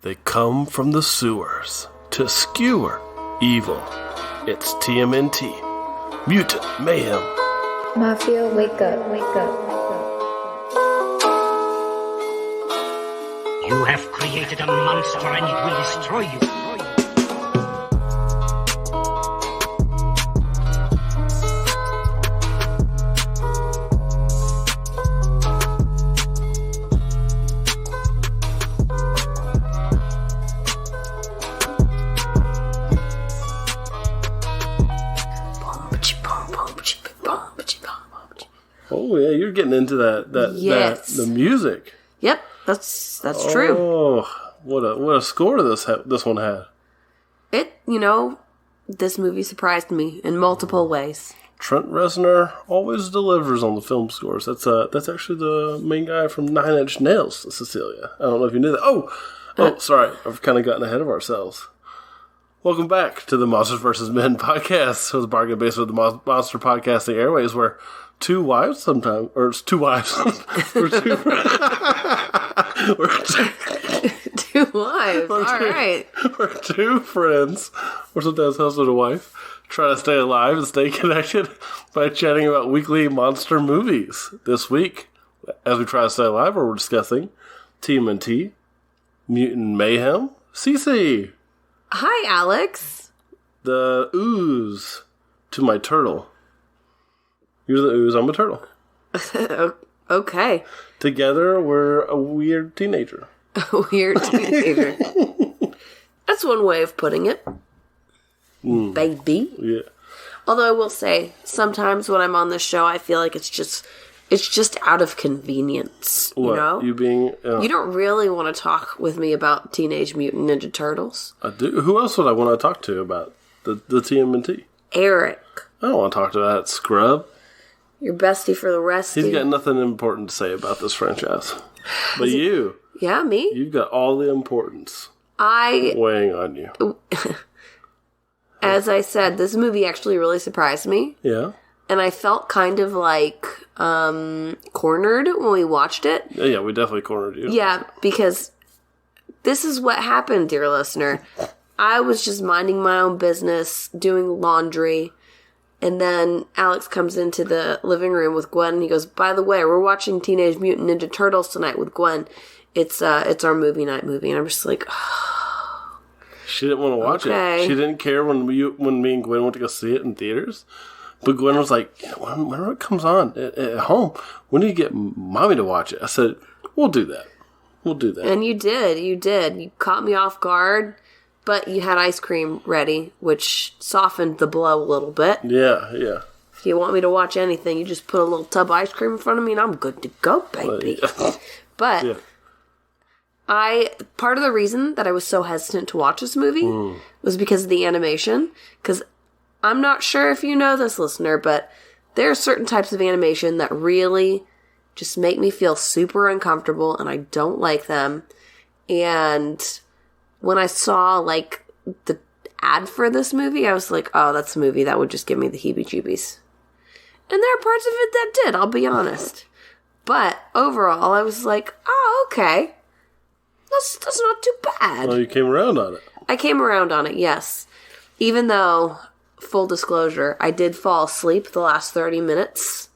They come from the sewers to skewer evil. It's TMNT, Mutant Mayhem. Mafia, wake up, wake up. You have created a monster and it will destroy you. Oh yeah, you're getting into that the music. Yep, that's true. Oh, what a score this one had. This movie surprised me in multiple ways. Trent Reznor always delivers on the film scores. That's actually the main guy from Nine Inch Nails, Cecilia. I don't know if you knew that. Oh, sorry, I've kind of gotten ahead of ourselves. Welcome back to the Monsters vs. Men podcast, so the bargain basement of the Monster Podcasting Airways, where two wives sometimes, or it's two wives, or two two wives, all right. We're two friends, or sometimes husband and wife, try to stay alive and stay connected by chatting about weekly monster movies. This week, as we try to stay alive, we're discussing TMNT, Mutant Mayhem, Cece. Hi, Alex. The ooze to my turtle. You're the ooze, I'm a turtle. Okay. Together, we're a weird teenager. A weird teenager. That's one way of putting it. Baby. Yeah. Although I will say, sometimes when I'm on this show, I feel like it's just out of convenience. What? You know? You being... You don't really want to talk with me about Teenage Mutant Ninja Turtles. I do. Who else would I want to talk to about the TMNT? Eric. I don't want to talk to that scrub. Your bestie for the rest. He's got nothing important to say about this franchise. But you... Yeah, me? You've got all the importance weighing on you. As I said, this movie actually really surprised me. Yeah. And I felt kind of like cornered when we watched it. Yeah, we definitely cornered you. Yeah, because this is what happened, dear listener. I was just minding my own business, doing laundry, and then Alex comes into the living room with Gwen, and he goes, "By the way, we're watching Teenage Mutant Ninja Turtles tonight with Gwen. It's our movie night movie." And I'm just like, oh. She didn't want to watch it. She didn't care when me and Gwen went to go see it in theaters. But Gwen was like, whenever it comes on at home, when do you get mommy to watch it? I said, we'll do that. And you did. You caught me off guard, but you had ice cream ready, which softened the blow a little bit. Yeah. If you want me to watch anything, you just put a little tub of ice cream in front of me and I'm good to go, baby. But yeah. Part of the reason that I was so hesitant to watch this movie was because of the animation. Because I'm not sure if you know this, listener, but there are certain types of animation that really just make me feel super uncomfortable, and I don't like them. And when I saw, like, the ad for this movie, I was like, oh, that's a movie that would just give me the heebie-jeebies. And there are parts of it that did, I'll be honest. But overall, I was like, oh, okay. That's not too bad. Well, you came around on it. I came around on it, yes. Even though, full disclosure, I did fall asleep the last 30 minutes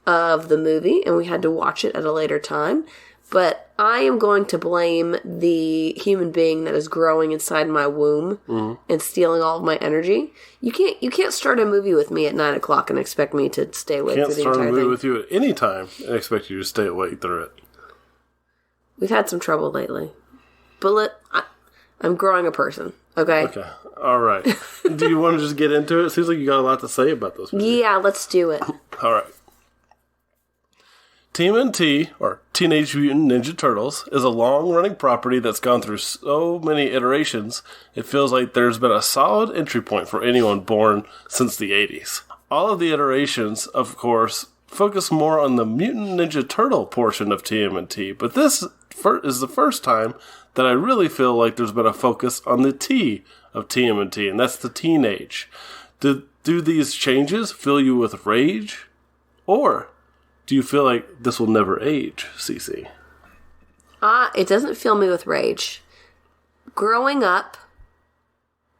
of the movie, and we had to watch it at a later time. But I am going to blame the human being that is growing inside my womb and stealing all of my energy. You can't start a movie with me at 9 o'clock and expect me to stay awake through the entire thing. Can't start a movie with you at any time and expect you to stay awake through it. We've had some trouble lately. But I'm growing a person, okay? Okay. All right. Do you want to just get into it? Seems like you got a lot to say about this movie. Yeah, let's do it. All right. TMNT, or Teenage Mutant Ninja Turtles, is a long-running property that's gone through so many iterations, it feels like there's been a solid entry point for anyone born since the 80s. All of the iterations, of course, focus more on the Mutant Ninja Turtle portion of TMNT, but this is the first time that I really feel like there's been a focus on the T of TMNT, and that's the teenage. Do these changes fill you with rage? Or do you feel like this will never age, Cece? It doesn't fill me with rage. growing up,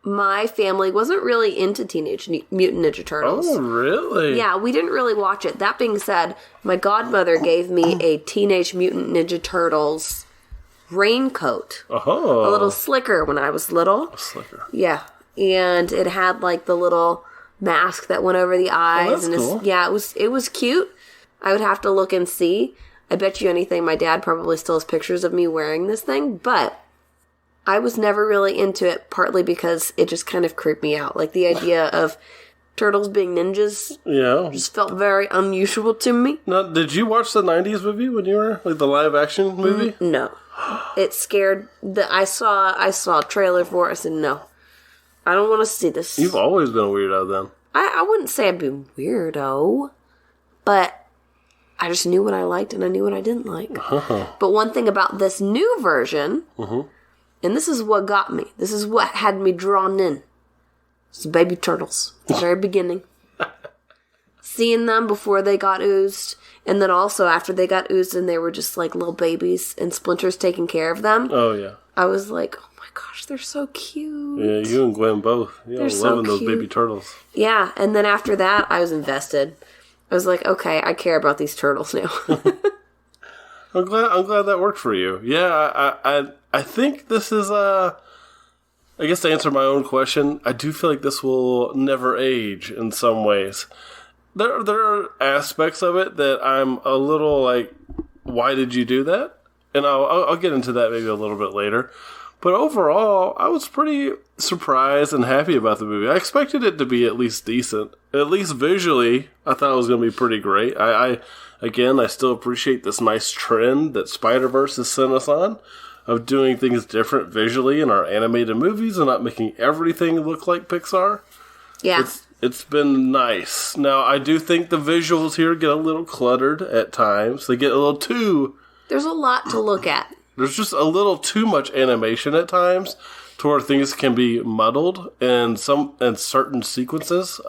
my family wasn't really into Teenage Mutant Ninja Turtles. Oh, really? Yeah, we didn't really watch it. That being said, my godmother gave me a Teenage Mutant Ninja Turtles raincoat. Oh. A little slicker when I was little. A slicker. Yeah. And it had like the little mask that went over the eyes. Oh, that's cool. Yeah, it was cute. I would have to look and see. I bet you anything my dad probably still has pictures of me wearing this thing, but I was never really into it, partly because it just kind of creeped me out. Like, the idea of turtles being ninjas just felt very unusual to me. Now, did you watch the 90s movie when you were, like, the live-action movie? No. It scared... I saw a trailer for it. I said, no. I don't want to see this. You've always been a weirdo, then. I wouldn't say I'd be weirdo, but I just knew what I liked and I knew what I didn't like. But one thing about this new version... And this is what got me. This is what had me drawn in. It's the baby turtles. At the very beginning. Seeing them before they got oozed. And then also after they got oozed and they were just like little babies and Splinter's taking care of them. Oh, yeah. I was like, oh my gosh, they're so cute. Yeah, you and Gwen both. You're loving those baby turtles. Yeah, and then after that, I was invested. I was like, okay, I care about these turtles now. I'm glad that worked for you. Yeah, I think this is I guess to answer my own question, I do feel like this will never age in some ways. There are aspects of it that I'm a little like, why did you do that? And I'll get into that maybe a little bit later. But overall, I was pretty surprised and happy about the movie. I expected it to be at least decent. At least visually, I thought it was going to be pretty great. I still appreciate this nice trend that Spider-Verse has sent us on of doing things different visually in our animated movies and not making everything look like Pixar. Yeah. It's been nice. Now, I do think the visuals here get a little cluttered at times. They get a little too... There's a lot to look at. There's just a little too much animation at times to where things can be muddled in certain sequences.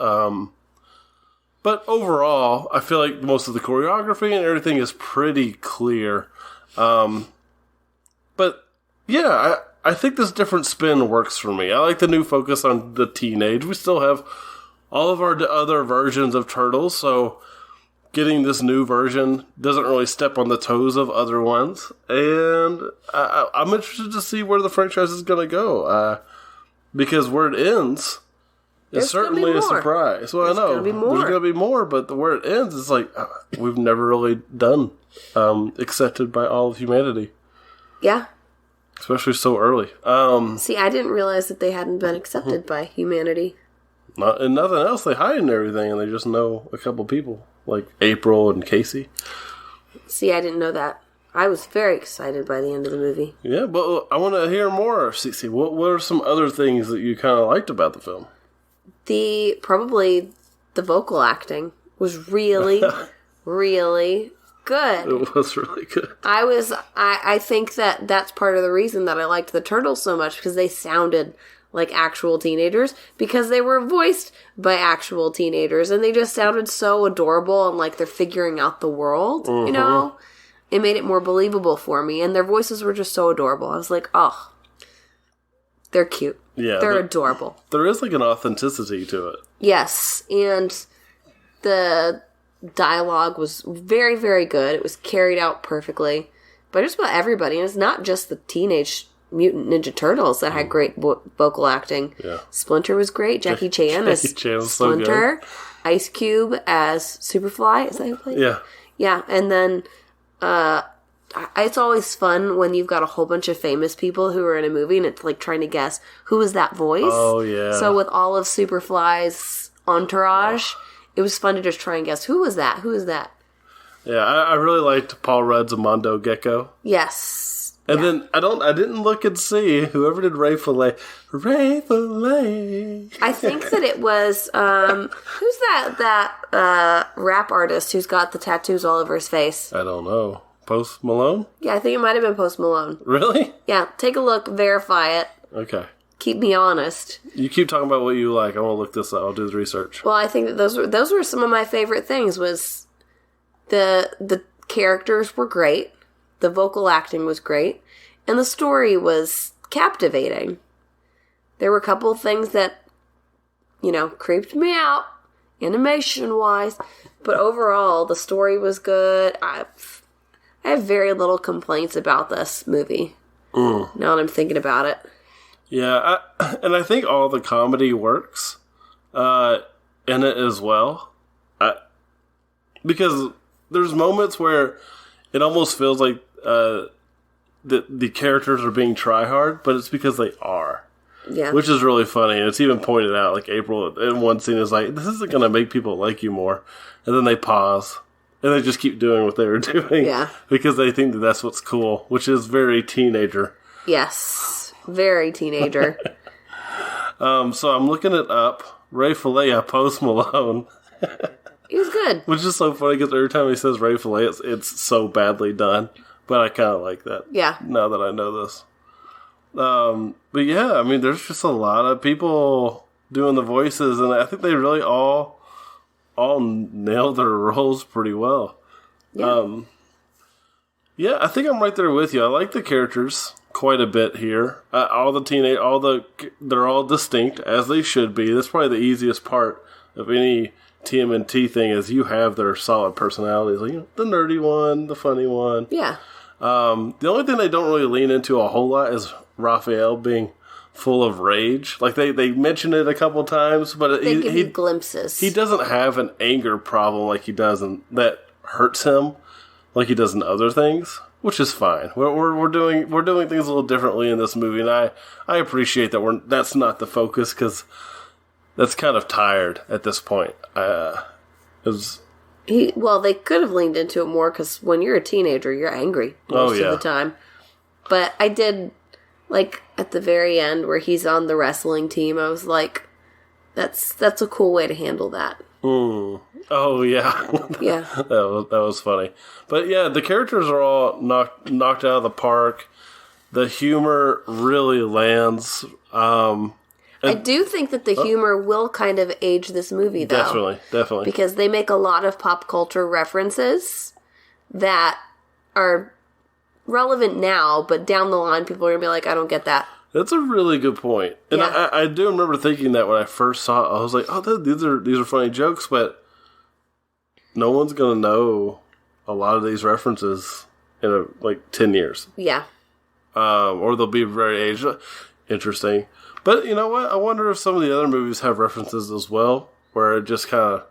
But overall, I feel like most of the choreography and everything is pretty clear. But yeah, I think this different spin works for me. I like the new focus on the teenage. We still have all of our other versions of Turtles, so getting this new version doesn't really step on the toes of other ones. And I'm interested to see where the franchise is going to go. Because where it ends is certainly a surprise. Well, I know. There's going to be more, but where it ends is like, we've never really done accepted by all of humanity. Yeah. Especially so early. See, I didn't realize that they hadn't been accepted by humanity. And nothing else, they hide in everything, and they just know a couple people, like April and Cece. See, I didn't know that. I was very excited by the end of the movie. Yeah, but I want to hear more, Cece. What are some other things that you kind of liked about the film? Probably the vocal acting was really, really good. It was really good. I think that's part of the reason that I liked the Turtles so much, because they sounded like actual teenagers, because they were voiced by actual teenagers, and they just sounded so adorable and like they're figuring out the world, you know? It made it more believable for me, and their voices were just so adorable. I was like, oh, they're cute. Yeah. They're adorable. There is like an authenticity to it. Yes, and the dialogue was very, very good. It was carried out perfectly by just about everybody, and it's not just the Teenage Mutant Ninja Turtles that had great vocal acting. Yeah. Splinter was great. Jackie Chan as Splinter. So Ice Cube as Superfly. Is that who played? Yeah. Yeah, and then it's always fun when you've got a whole bunch of famous people who are in a movie and it's like trying to guess who was that voice. Oh, yeah. So with all of Superfly's entourage, it was fun to just try and guess who was that? Who is that? Yeah, I really liked Paul Rudd's Mondo Gecko. Yes. And then I didn't look and see whoever did Ray Fillet. Ray Fillet. I think that it was who's that rap artist who's got the tattoos all over his face? I don't know. Post Malone? Yeah, I think it might have been Post Malone. Really? Yeah, take a look, verify it. Okay. Keep me honest. You keep talking about what you like. I want to look this up. I'll do the research. Well, I think that those were some of my favorite things. Was the characters were great. The vocal acting was great. And the story was captivating. There were a couple of things that, creeped me out, animation-wise, but overall, the story was good. I have very little complaints about this movie. Now that I'm thinking about it. Yeah, and I think all the comedy works in it as well. Because there's moments where it almost feels like the characters are being try-hard, but it's because they are. Yeah. Which is really funny. And it's even pointed out, like April in one scene is like, this isn't going to make people like you more. And then they pause. And they just keep doing what they were doing. Yeah. Because they think that that's what's cool, which is very teenager. Yes. Very teenager. So I'm looking it up. Ray Fillet, Post Malone. He was good. Which is so funny because every time he says Ray Fillet, it's so badly done. But I kind of like that. Yeah. Now that I know this. But yeah, I mean, there's just a lot of people doing the voices, and I think they really all nailed their roles pretty well. Yeah. Yeah, I think I'm right there with you. I like the characters quite a bit here. They're all distinct, as they should be. That's probably the easiest part of any TMNT thing is you have their solid personalities. Like, the nerdy one, the funny one. Yeah. The only thing they don't really lean into a whole lot is Raphael being full of rage. Like, they mention it a couple times, but They give you glimpses. he doesn't have an anger problem like he does that hurts him like he does in other things, which is fine. We're doing things a little differently in this movie, and I appreciate that that's not the focus, because that's kind of tired at this point. They could have leaned into it more, because when you're a teenager, you're angry most of the time. But I did, like, at the very end where he's on the wrestling team, I was like, that's a cool way to handle that. Oh, yeah. Yeah. that was funny. But yeah, the characters are all knocked out of the park. The humor really lands. I do think that the humor will kind of age this movie, though. Definitely. Because they make a lot of pop culture references that are relevant now, but down the line, people are going to be like, I don't get that. That's a really good point. And Yeah. I do remember thinking that when I first saw it. I was like, oh, these are funny jokes, but no one's going to know a lot of these references in 10 years. Yeah. Or they'll be very aged. Interesting. But you know what? I wonder if some of the other movies have references as well, where it just kind of,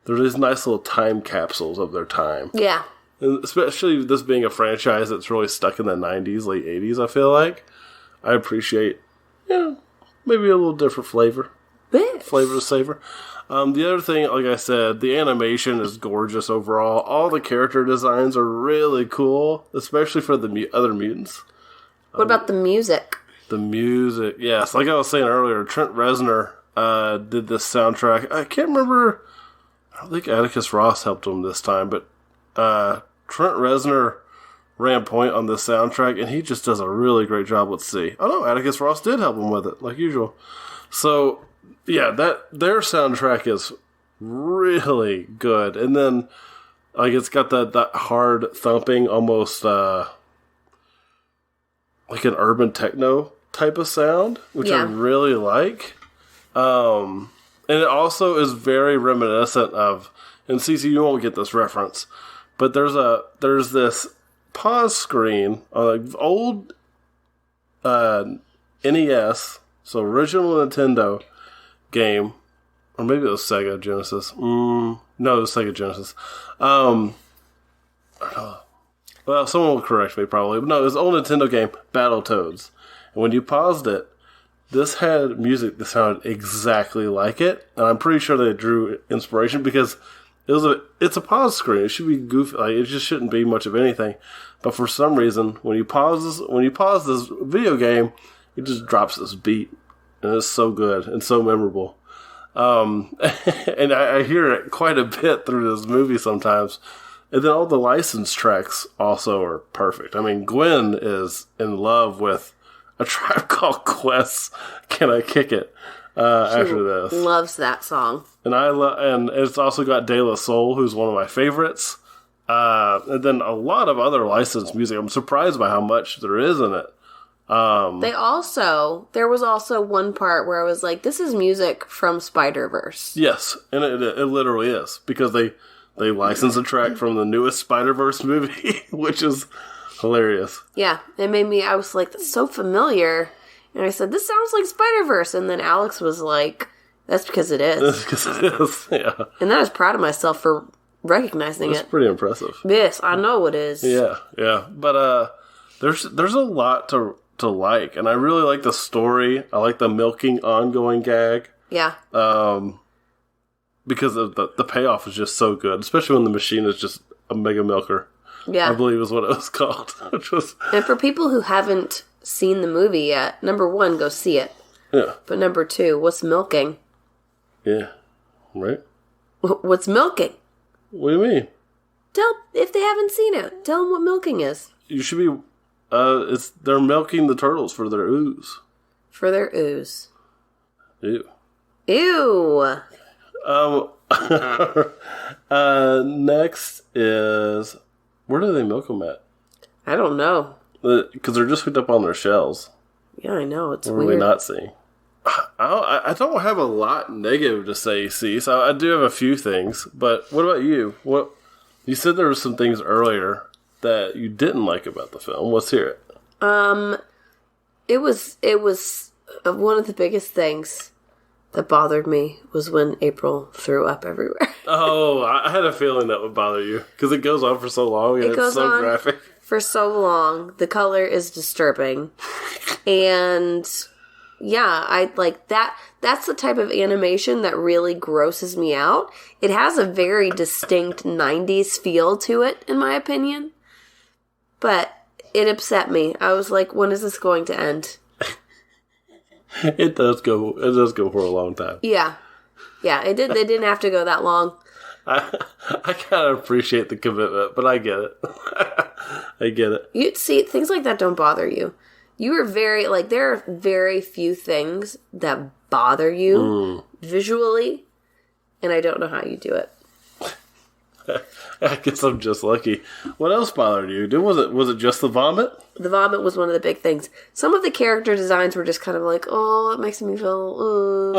they're these nice little time capsules of their time. Yeah. And especially this being a franchise that's really stuck in the 90s, late 80s, I feel like. I appreciate, maybe a little different flavor. Flavor to savor. The other thing, like I said, the animation is gorgeous overall. All the character designs are really cool, especially for the other mutants. What about the music? The music, yes. Like I was saying earlier, Trent Reznor did this soundtrack. I can't remember. I don't think Atticus Ross helped him this time, but Trent Reznor ran point on this soundtrack, and he just does a really great job with C. Oh no, Atticus Ross did help him with it, like usual. So, yeah, their soundtrack is really good. And then, like, it's got that hard thumping, almost like an urban techno type of sound, which I really like. And it also is very reminiscent of, and Cece, you won't get this reference, but there's this pause screen on an old NES, so original Nintendo game, or maybe it was Sega Genesis. No, it was Sega Genesis. Well, someone will correct me probably. But no, it was an old Nintendo game, Battletoads. And when you paused it, this had music that sounded exactly like it. And I'm pretty sure they drew inspiration because it's a pause screen. It should be goofy. Like, it just shouldn't be much of anything. But for some reason, when you pause this video game, it just drops this beat. And it's so good and so memorable. And I hear it quite a bit through this movie sometimes. And then all the licensed tracks also are perfect. I mean, Gwen is in love with A Tribe Called Quest's Can I Kick It after this. Loves that song. And it's also got De La Soul, who's one of my favorites. And then a lot of other licensed music. I'm surprised by how much there is in it. There was also one part where I was like, this is music from Spider-Verse. Yes, and it literally is, because they licensed a track from the newest Spider-Verse movie, which is hilarious. Yeah, it made me, I was like, that's so familiar. And I said, this sounds like Spider-Verse. And then Alex was like, that's because it is. That's because it is, yeah. And I was proud of myself for recognizing it. It's pretty impressive. Yes, I know it is. Yeah. But there's a lot to like, and I really like the story. I like the milking ongoing gag. Yeah. Because of the payoff is just so good, especially when the machine is just a mega milker. Yeah. I believe is what it was called. Which was... And for people who haven't seen the movie yet, number 1, go see it. Yeah. But number 2, what's milking? Yeah. Right? What's milking? What do you mean? If they haven't seen it, tell them what milking is. You should be... they're milking the turtles for their ooze. For their ooze. Ew. Ew. Next is... Where do they milk them at? I don't know. Because they're just hooked up on their shells. Yeah, I know. It's What weird. are we not seeing? I don't have a lot negative to say, Cece. So I do have a few things. But what about you? You said there were some things earlier that you didn't like about the film. Let's hear it. It was one of the biggest things that bothered me was when April threw up everywhere. Oh, I had a feeling that would bother you because it goes on for so long and it's so graphic. For so long. The color is disturbing. And yeah, I like that. That's the type of animation that really grosses me out. It has a very distinct 90s feel to it, in my opinion. But it upset me. I was like, when is this going to end? It does go for a long time. Yeah. Yeah, it did. They didn't have to go that long. I kind of appreciate the commitment, but I get it. I get it. You see, things like that don't bother you. You are very, like, there are very few things that bother you visually, and I don't know how you do it. I guess I'm just lucky. What else bothered you? Was it just the vomit? The vomit was one of the big things. Some of the character designs were just kind of like, oh, it makes me feel,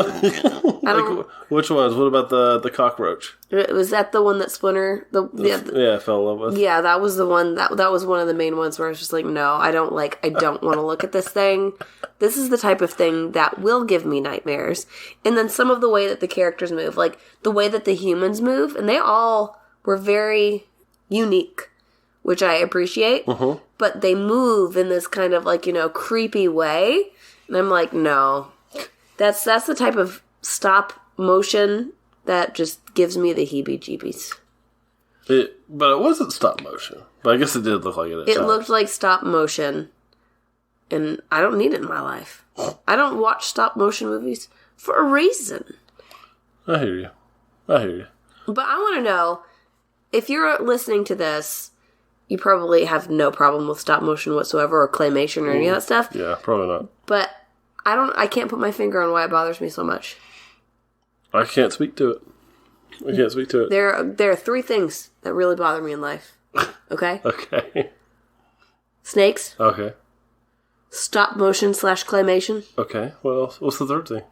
I don't... Which ones? What about the cockroach? Was that the one that Splinter... Yeah, I fell in love with. Yeah, that was the one, that was one of the main ones where I was just like, no, I don't want to look at this thing. This is the type of thing that will give me nightmares. And then some of the way that the characters move, like the way that the humans move, and they all were very unique, which I appreciate. Mm-hmm. But they move in this kind of like, creepy way. And I'm like, no. That's the type of stop motion that just gives me the heebie-jeebies. But it wasn't stop motion. But I guess it did look like it. It looked like stop motion. And I don't need it in my life. I don't watch stop motion movies for a reason. I hear you. But I want to know, if you're listening to this, you probably have no problem with stop motion whatsoever, or claymation, or any of that stuff. Yeah, probably not. But I can't put my finger on why it bothers me so much. I can't speak to it. There are 3 things that really bother me in life. Okay? Okay. Snakes. Okay. Stop motion / claymation. Okay. What else? What's the third thing?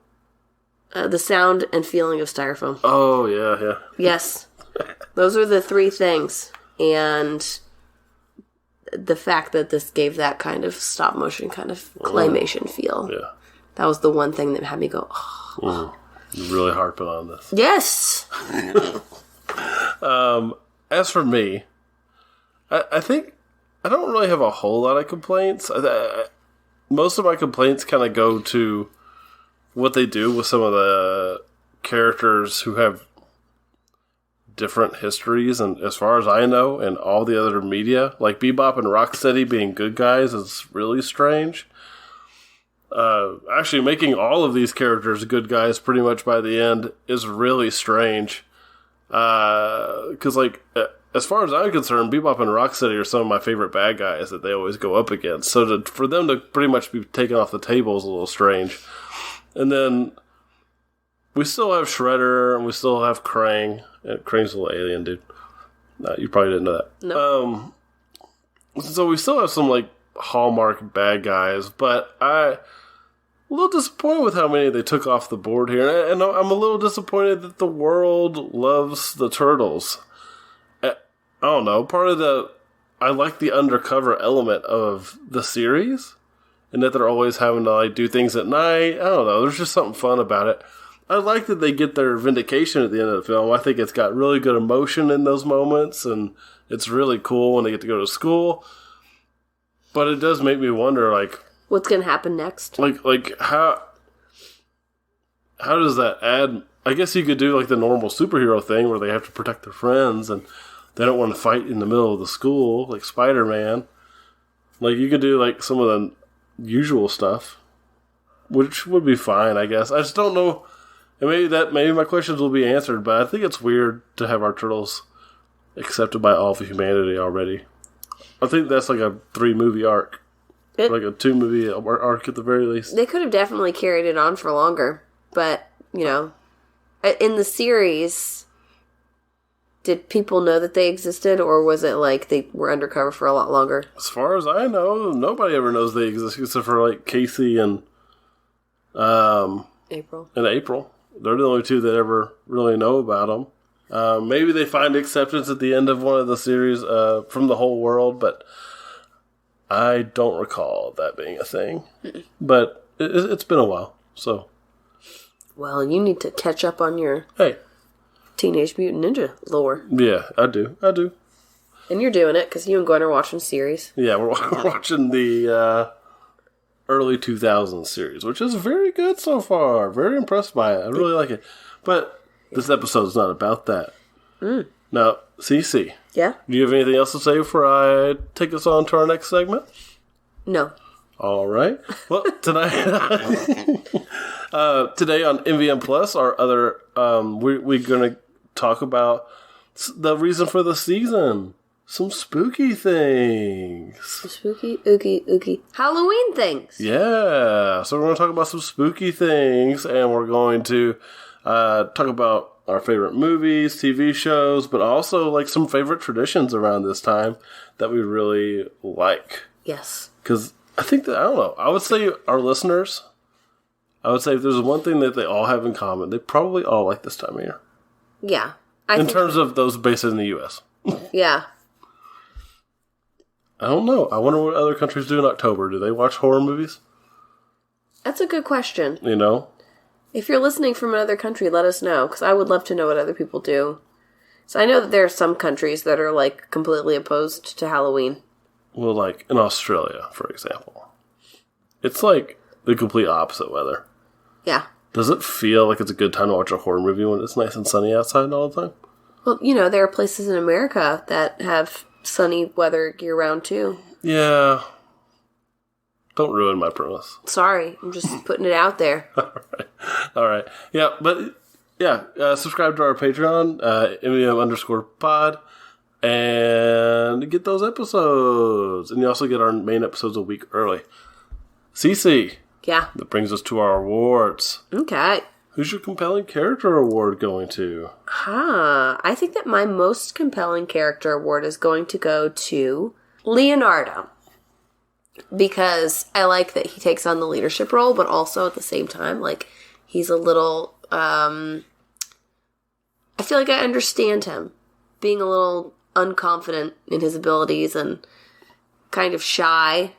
The sound and feeling of styrofoam. Oh, yeah. Yes. Those are the 3 things. And the fact that this gave that kind of stop motion, kind of claymation feel. Yeah. That was the one thing that had me go, oh. Really harping on this. Yes! As for me, I think I don't really have a whole lot of complaints. Most of my complaints kind of go to what they do with some of the characters who have different histories, and as far as I know, in all the other media, like Bebop and Rocksteady being good guys is really strange. Actually, making all of these characters good guys pretty much by the end is really strange. Because, as far as I'm concerned, Bebop and Rocksteady are some of my favorite bad guys that they always go up against. So for them to pretty much be taken off the table is a little strange. And then we still have Shredder, and we still have Krang. And Krang's a little alien, dude. No, you probably didn't know that. No. So we still have some, Hallmark bad guys, but I'm a little disappointed with how many they took off the board here, and I'm a little disappointed that the world loves the Turtles. I don't know, I like the undercover element of the series, and that they're always having to like do things at night. I don't know, there's just something fun about it. I like that they get their vindication at the end of the film. I think it's got really good emotion in those moments, and it's really cool when they get to go to school. But it does make me wonder, like... what's going to happen next? Like how does that add... I guess you could do, like, the normal superhero thing where they have to protect their friends, and they don't want to fight in the middle of the school, like Spider-Man. Like, you could do, like, some of the usual stuff, which would be fine, I guess. I just don't know... And maybe my questions will be answered, but I think it's weird to have our Turtles accepted by all of humanity already. I think that's like a 3-movie arc. Like a 2-movie arc at the very least. They could have definitely carried it on for longer, but, you know, in the series, did people know that they existed, or was it like they were undercover for a lot longer? As far as I know, nobody ever knows they exist except for like Cece and April. They're the only two that ever really know about them. Maybe they find acceptance at the end of one of the series from the whole world, but I don't recall that being a thing. But it's been a while, so. Well, you need to catch up on your Teenage Mutant Ninja lore. Yeah, I do. And you're doing it, because you and Gwen are watching series. Yeah, we're watching the... early 2000s series, which is very good so far. Very impressed by it. I really like it. But this episode is not about that. Now, Cece. Yeah? Do you have anything else to say before I take us on to our next segment? No. All right. Well, tonight, today on MVM Plus, our other, we're going to talk about the reason for the season. Some spooky things. Some spooky, ooky. Halloween things. Yeah. So we're going to talk about some spooky things, and we're going to talk about our favorite movies, TV shows, but also like some favorite traditions around this time that we really like. Yes. Because I think that, I don't know, I would say our listeners, if there's one thing that they all have in common, they probably all like this time of year. Yeah. In terms of those based in the U.S. Yeah. I don't know. I wonder what other countries do in October. Do they watch horror movies? That's a good question. You know? If you're listening from another country, let us know, because I would love to know what other people do. So I know that there are some countries that are, like, completely opposed to Halloween. Well, like, in Australia, for example. It's, like, the complete opposite weather. Yeah. Does it feel like it's a good time to watch a horror movie when it's nice and sunny outside all the time? Well, you know, there are places in America that have sunny weather year-round, too. Yeah. Don't ruin my premise. Sorry, I'm just putting it out there. All right. Yeah, but, yeah, subscribe to our Patreon, MVM_pod, and get those episodes. And you also get our main episodes a week early. Cece. Yeah. That brings us to our awards. Okay. Who's your compelling character award going to? I think that my most compelling character award is going to go to Leonardo. Because I like that he takes on the leadership role, but also at the same time, like, he's a little, I feel like I understand him. Being a little unconfident in his abilities and kind of shy,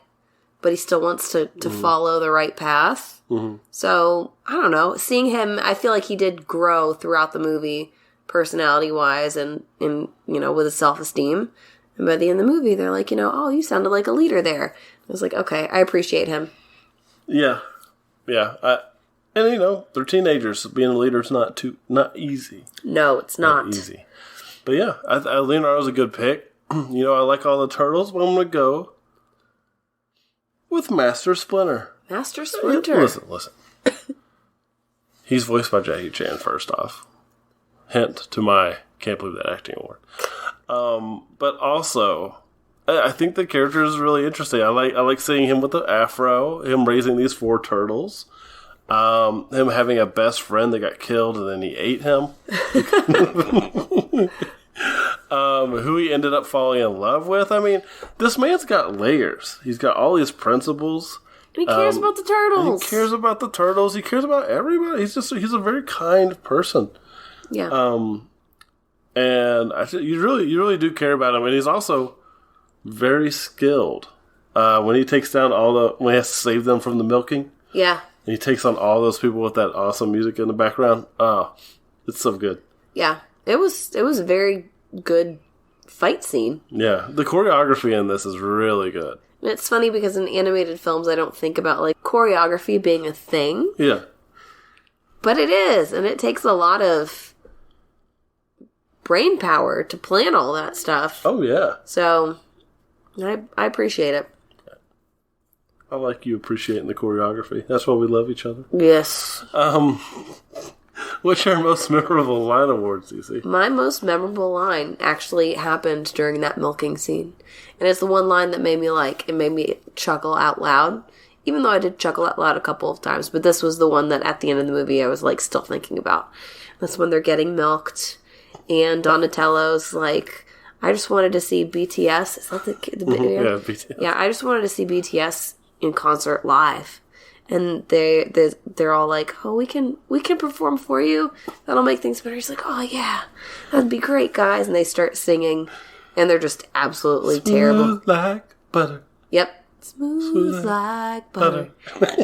but he still wants to follow the right path. Mm-hmm. So, I don't know. Seeing him, I feel like he did grow throughout the movie, personality-wise, and you know, with his self-esteem. And by the end of the movie, they're like, you know, oh, you sounded like a leader there. I was like, okay, I appreciate him. Yeah. Yeah. And, you know, they're teenagers. So being a leader is not easy. No, it's not. Easy. But, yeah, Leonardo's a good pick. You know, I like all the Turtles, but I'm going to go with Master Splinter. Master Splinter? Listen. He's voiced by Jackie Chan, first off. Hint to my Can't Believe That Acting Award. But also, I think the character is really interesting. I like seeing him with the afro, him raising these 4 turtles, him having a best friend that got killed and then he ate him. who he ended up falling in love with. I mean, this man's got layers. He's got all these principles. And he cares about the turtles. He cares about the turtles. He cares about everybody. He's a very kind person. Yeah. And you really do care about him. And he's also very skilled. When he takes down when he has to save them from the milking. Yeah. And he takes on all those people with that awesome music in the background. Oh, it's so good. Yeah. It was a very good fight scene. Yeah. The choreography in this is really good. And it's funny because in animated films, I don't think about, like, choreography being a thing. Yeah. But it is. And it takes a lot of brain power to plan all that stuff. Oh, yeah. So, I appreciate it. I like you appreciating the choreography. That's why we love each other. Yes. What's your most memorable line award, Cece? My most memorable line actually happened during that milking scene. And it's the one line that made me chuckle out loud. Even though I did chuckle out loud a couple of times. But this was the one that at the end of the movie I was, like, still thinking about. That's when they're getting milked. And Donatello's like, I just wanted to see BTS. Is that the band? Yeah, BTS. Yeah, I just wanted to see BTS in concert live. And they're all like, oh, we can perform for you. That'll make things better. He's like, oh yeah, that'd be great, guys. And they start singing, and they're just absolutely terrible. Smooth like butter. Yep, smooth like butter.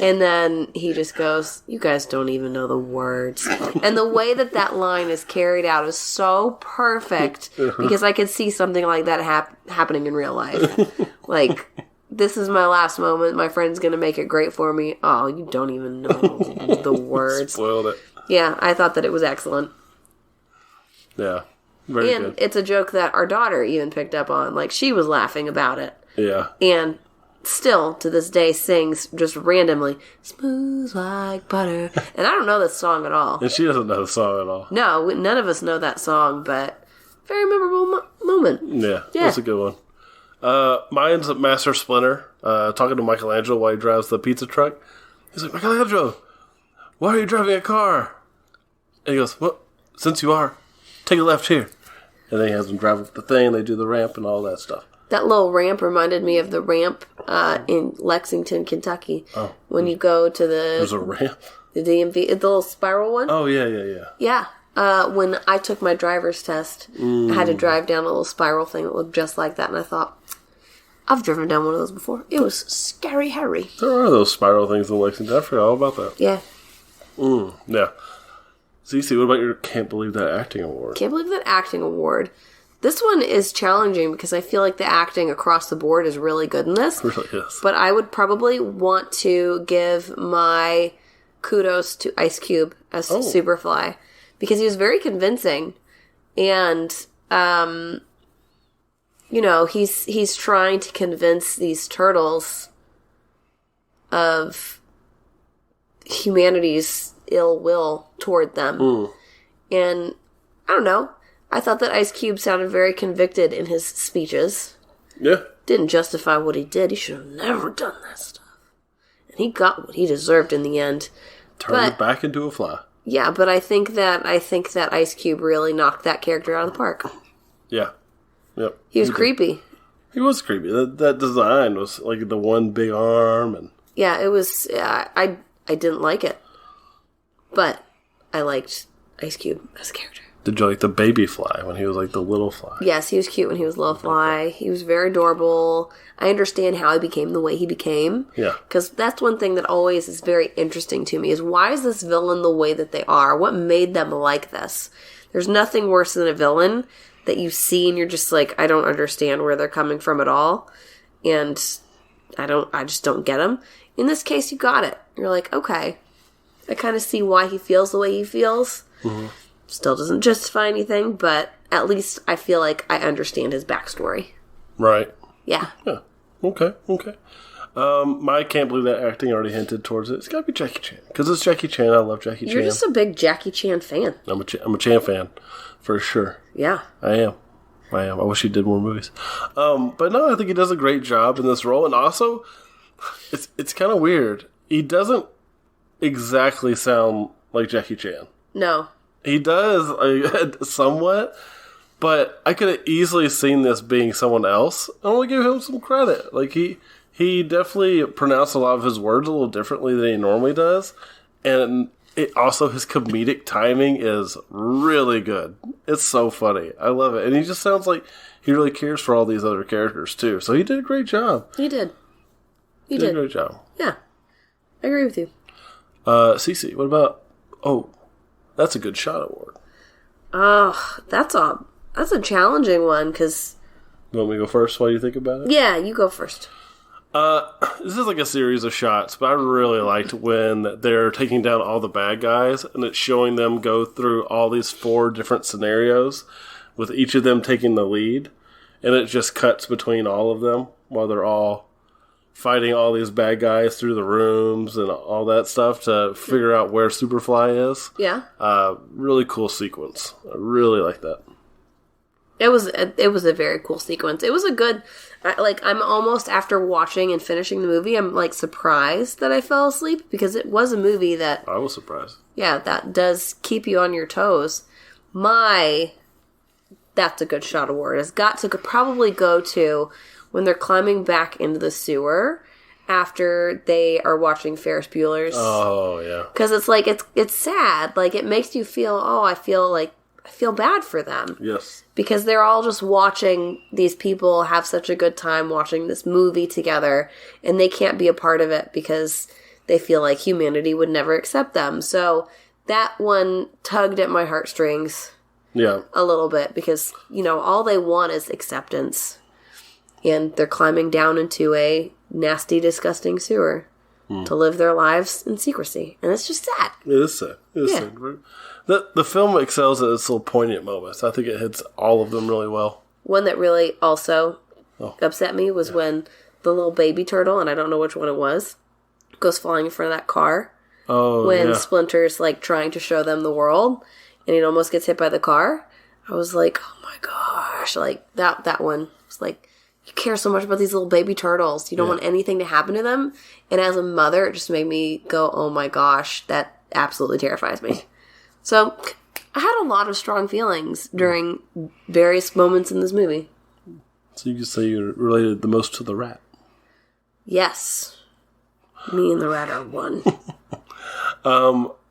And then he just goes, you guys don't even know the words. And the way that line is carried out is so perfect because I could see something like that happening in real life. Like, this is my last moment. My friend's going to make it great for me. Oh, you don't even know the words. Spoiled it. Yeah, I thought that it was excellent. Yeah, very good. And it's a joke that our daughter even picked up on. Like, she was laughing about it. Yeah. And still, to this day, sings just randomly, smooth like butter. And I don't know this song at all. And she doesn't know the song at all. No, none of us know that song, but very memorable moment. Yeah, that's a good one. Mine's Master Splinter, talking to Michelangelo while he drives the pizza truck. He's like, Michelangelo, why are you driving a car? And he goes, well, since you are, take a left here. And then he has them drive up the thing, they do the ramp and all that stuff. That little ramp reminded me of the ramp in Lexington, Kentucky. Oh. When you go to There's a ramp? The DMV, the little spiral one. Oh, yeah. Yeah. When I took my driver's test, I had to drive down a little spiral thing that looked just like that, and I thought, I've driven down one of those before. It was scary Harry. There are those spiral things in Lexington. I forgot all about that. Yeah. Yeah. Cece, what about your Can't Believe That Acting Award? Can't Believe That Acting Award. This one is challenging because I feel like the acting across the board is really good in this. It really is. But I would probably want to give my kudos to Ice Cube as Superfly. Because he was very convincing. And, you know, he's trying to convince these turtles of humanity's ill will toward them. And, I don't know. I thought that Ice Cube sounded very convicted in his speeches. Yeah. Didn't justify what he did. He should have never done that stuff. And he got what he deserved in the end. Turned it back into a fly. Yeah, but I think that Ice Cube really knocked that character out of the park. Yeah. Yep. He was creepy. He was creepy. That design was like the one big arm and yeah, it was. I didn't like it, but I liked Ice Cube as a character. Did you like the baby fly when he was like the little fly? Yes, he was cute when he was little fly. He was very adorable. I understand how he became the way he became. Yeah. Because that's one thing that always is very interesting to me is why is this villain the way that they are? What made them like this? There's nothing worse than a villain that you see and you're just like, I don't understand where they're coming from at all. And I just don't get them. In this case, you got it. You're like, okay, I kind of see why he feels the way he feels. Mm-hmm. Still doesn't justify anything, but at least I feel like I understand his backstory. Right. Yeah. Yeah. Okay. I can't believe that acting already hinted towards it. It's got to be Jackie Chan. Because it's Jackie Chan. I love Jackie Chan. You're just a big Jackie Chan fan. I'm a Chan fan. For sure. Yeah. I am. I wish he did more movies. But no, I think he does a great job in this role. And also, it's kind of weird. He doesn't exactly sound like Jackie Chan. No. He does somewhat, But I could have easily seen this being someone else. I want to give him some credit. Like, he definitely pronounced a lot of his words a little differently than he normally does. And also, his comedic timing is really good. It's so funny. I love it. And he just sounds like he really cares for all these other characters, too. So he did a great job. He did. He did a great job. Yeah. I agree with you. Cece, what about... Oh, that's a good shot award. Oh, that's a challenging one, because... You want me to go first while you think about it? Yeah, you go first. This is like a series of shots, but I really liked when they're taking down all the bad guys, and it's showing them go through all these 4 different scenarios, with each of them taking the lead, and it just cuts between all of them while they're all fighting all these bad guys through the rooms and all that stuff to figure out where Superfly is. Yeah. Really cool sequence. I really like that. It was a very cool sequence. It was a good, I'm almost, after watching and finishing the movie, I'm like surprised that I fell asleep, because it was a movie that... I was surprised. Yeah, that does keep you on your toes. That's a good shot award. It's got to probably go to when they're climbing back into the sewer after they are watching Ferris Bueller's. Oh, yeah. Because it's like, it's sad. Like, it makes you feel, I feel bad for them. Yes. Because they're all just watching these people have such a good time watching this movie together, and they can't be a part of it because they feel like humanity would never accept them. So that one tugged at my heartstrings. Yeah. A little bit, because, all they want is acceptance. And they're climbing down into a nasty, disgusting sewer to live their lives in secrecy. And it's just sad. It is sad. Sad. The film excels at its little poignant moments. I think it hits all of them really well. One that really also upset me was when the little baby turtle, and I don't know which one it was, goes flying in front of that car. Oh, when Splinter's, trying to show them the world, and he almost gets hit by the car. I was like, oh my gosh. That one was like, you care so much about these little baby turtles. You don't want anything to happen to them. And as a mother, it just made me go, oh my gosh, that absolutely terrifies me. So, I had a lot of strong feelings during various moments in this movie. So you could say you related the most to the rat. Yes. Me and the rat are one.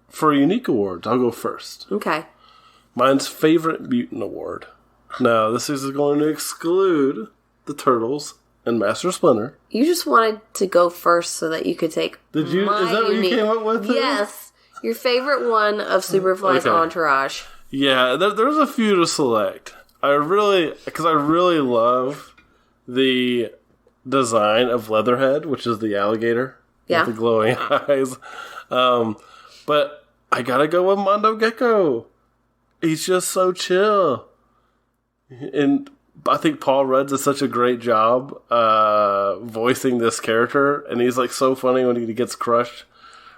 For unique awards, I'll go first. Okay. Mine's favorite mutant award. Now, this is going to exclude the Turtles and Master Splinter. You just wanted to go first so that you could take Did you? Is that what you came up with? Yes. Your favorite one of Superfly's entourage. Yeah, there's a few to select. Because I really love the design of Leatherhead, which is the alligator with the glowing eyes. But I gotta go with Mondo Gecko. He's just so chill. And I think Paul Rudd does such a great job voicing this character. And he's so funny when he gets crushed.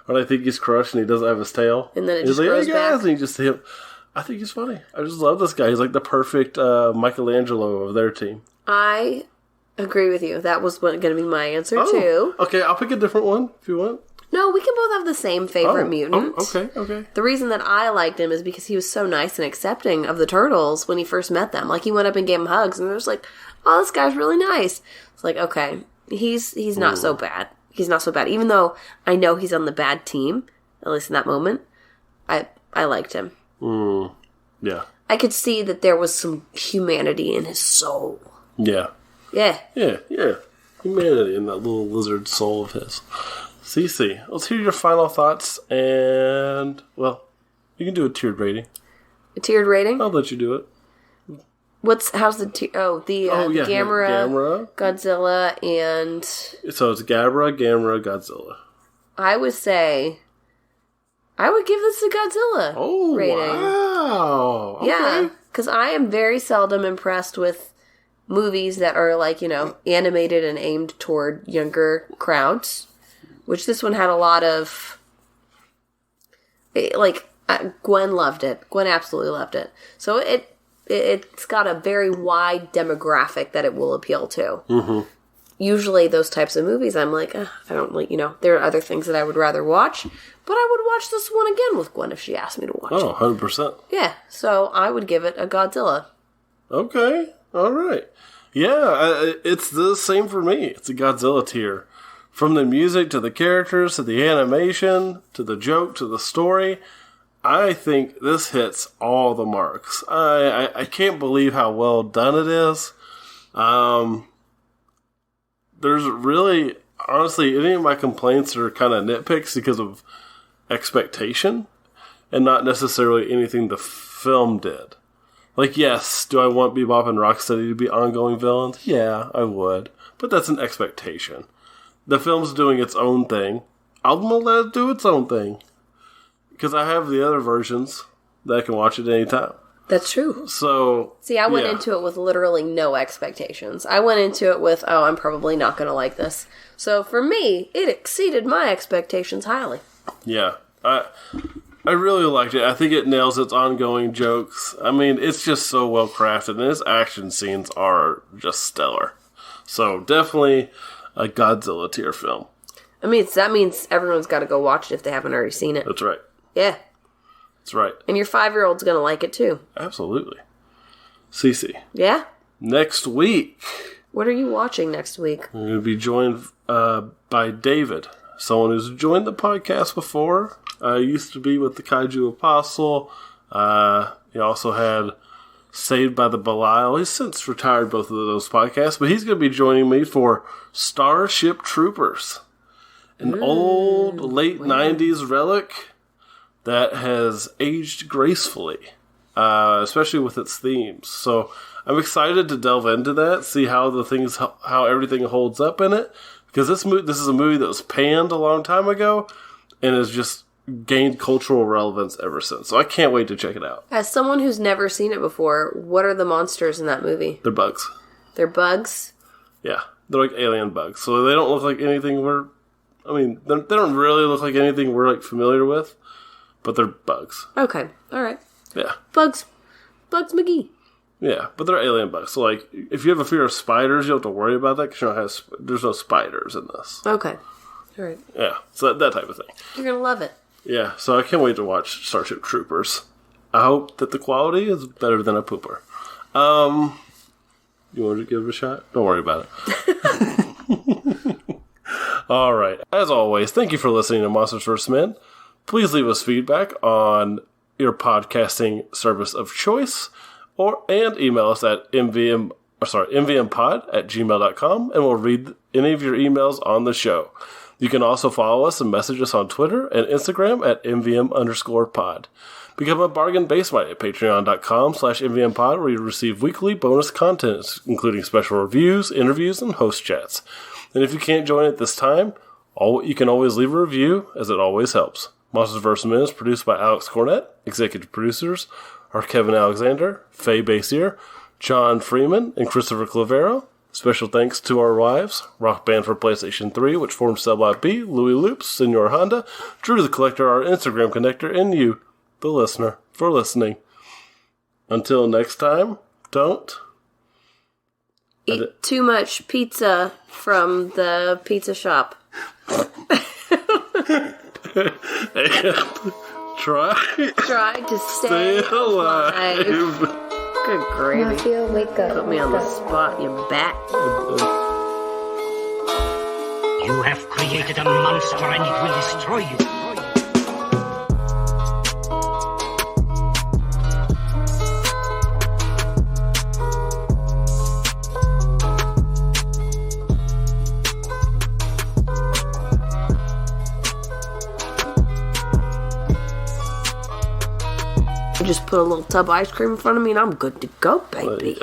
When I think he's crushed and he doesn't have his tail. And then it just grows back. And he just I think he's funny. I just love this guy. He's like the perfect Michelangelo of their team. I agree with you. That was going to be my answer, too. Okay, I'll pick a different one if you want. No, we can both have the same favorite mutant. Okay. The reason that I liked him is because he was so nice and accepting of the Turtles when he first met them. He went up and gave them hugs, and they were just like, oh, this guy's really nice. It's like, okay, he's not so bad. He's not so bad. Even though I know he's on the bad team, at least in that moment, I liked him. Yeah. I could see that there was some humanity in his soul. Yeah. Yeah. Humanity in that little lizard soul of his. Cece, let's hear your final thoughts, and, well, you can do a tiered rating. A tiered rating? I'll let you do it. How's the Gamera, Godzilla, and... So it's Gamera, Godzilla. I would say... I would give this a Godzilla rating. Wow. Okay. Yeah, because I am very seldom impressed with movies that are, animated and aimed toward younger crowds. Which this one had a lot of... Gwen loved it. Gwen absolutely loved it. So it's got a very wide demographic that it will appeal to. Mm-hmm. Usually those types of movies, I'm like, I don't there are other things that I would rather watch, but I would watch this one again with Gwen if she asked me to watch it. 100%. Yeah, so I would give it a Godzilla. Okay. All right. Yeah, it's the same for me. It's a Godzilla tier. From the music to the characters to the animation to the joke to the story, I think this hits all the marks. I can't believe how well done it is. There's really, honestly, any of my complaints are kind of nitpicks because of expectation and not necessarily anything the film did. Like, yes, do I want Bebop and Rocksteady to be ongoing villains? Yeah, I would. But that's an expectation. The film's doing its own thing. I'm going to let it do its own thing. Because I have the other versions that I can watch at any time. That's true. So, see, I went into it with literally no expectations. I went into it with, I'm probably not going to like this. So for me, it exceeded my expectations highly. Yeah. I really liked it. I think it nails its ongoing jokes. I mean, it's just so well crafted, and its action scenes are just stellar. So definitely a Godzilla tier film. I mean, that means everyone's got to go watch it if they haven't already seen it. That's right. Yeah. That's right. And your 5-year-old's going to like it too. Absolutely. Cece. Yeah? Next week. What are you watching next week? We're going to be joined by David, someone who's joined the podcast before. Used to be with the Kaiju Apostle. He also had Saved by the Belial. He's since retired both of those podcasts, but he's going to be joining me for Starship Troopers, an old late 90s relic that has aged gracefully, especially with its themes. So I'm excited to delve into that, see how everything holds up in it, because this is a movie that was panned a long time ago and has just gained cultural relevance ever since. So I can't wait to check it out. As someone who's never seen it before, what are the monsters in that movie? They're bugs. They're bugs? Yeah. They're like alien bugs. So they don't look like anything they don't really look like anything we're like familiar with, but they're bugs. Okay. All right. Yeah. Bugs McGee. Yeah, but they're alien bugs. So like, if you have a fear of spiders, you don't have to worry about that because there's no spiders in this. Okay. All right. Yeah. So that type of thing. You're going to love it. Yeah, so I can't wait to watch Starship Troopers. I hope that the quality is better than a pooper. You want to give it a shot? Don't worry about it. All right. As always, thank you for listening to Monsters vs. Men. Please leave us feedback on your podcasting service of choice, and email us at mvmpod@gmail.com, and we'll read any of your emails on the show. You can also follow us and message us on Twitter and Instagram at mvm_pod. Become a bargain basement at patreon.com/mvmpod, where you receive weekly bonus content, including special reviews, interviews, and host chats. And if you can't join at this time, you can always leave a review, as it always helps. Monsters vs. Men is produced by Alex Cornett. Executive producers are Kevin Alexander, Faye Basier, John Freeman, and Christopher Clavero. Special thanks to our wives, Rock Band for PlayStation 3, which forms Cell Block B, Louis Loops, Senor Honda, Drew the Collector, our Instagram connector, and you, the listener, for listening. Until next time, don't eat too much pizza from the pizza shop. Try to stay alive. Good gravy. Mafia, wake up. Put me on the spot, you bat. You have created a monster and it will destroy you. Just put a little tub of ice cream in front of me and I'm good to go, baby.